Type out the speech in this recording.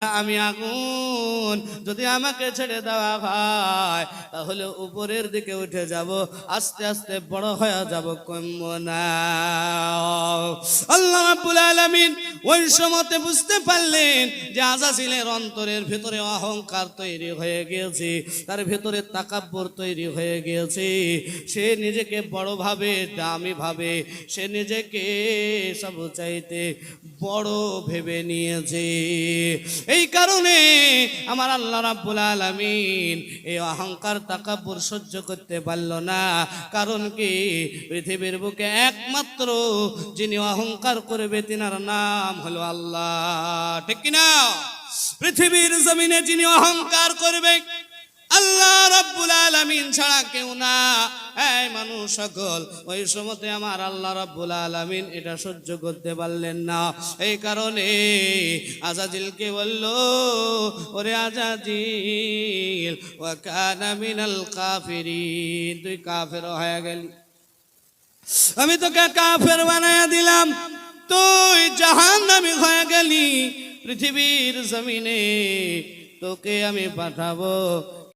আমি আগুন, যদি আমাকে ছেড়ে দেওয়া হয় তাহলে উপরের দিকে উঠে যাব, আস্তে আস্তে বড় হয়ে যাব, কমবো না। আল্লাহ রাব্বুল আলামিন ওই সময়তে বুঝতে পারলেন যে আজাজিলের অন্তরের ভিতরে অহংকার তৈরি হয়ে গিয়েছে, তার ভিতরে তাকাব্বুর তৈরি হয়ে গিয়েছে। সে নিজেকে বড় ভাবে, দামি ভাবে, সে নিজেকে সব চাইতে বড় ভেবে নিয়েছে। এই কারণে আমার আল্লাহ রাব্বুল আলামিন এই অহংকার তাকাব্বুর সহ্য করতে পারল না। কারণ কি, পৃথিবীর বুকে একমাত্র যিনি অহংকার করবে তিনার নাম হলো আল্লাহ, ঠিক কিনা? পৃথিবীর জমিনে যিনি অহংকার করবে আল্লাহ রাব্বুল আলামিন ছাড়া কেউ না। এই মানুষ সকল, ওই সময়তে আমার আল্লাহ রাব্বুল আলামিন এটা সহ্য করতে পারলেন না। এই কারণে আজাজিলকে বলল, ওরে আজাজিল, ওয়া কানা মিনাল কাফিরিন, তুই কাফের হয়ে গেলি, আমি তোকে কাফের বানায়া দিলাম, তুই জাহান্নামী হয়ে গেলি। পৃথিবীর জমিনে তোকে আমি পাঠাবো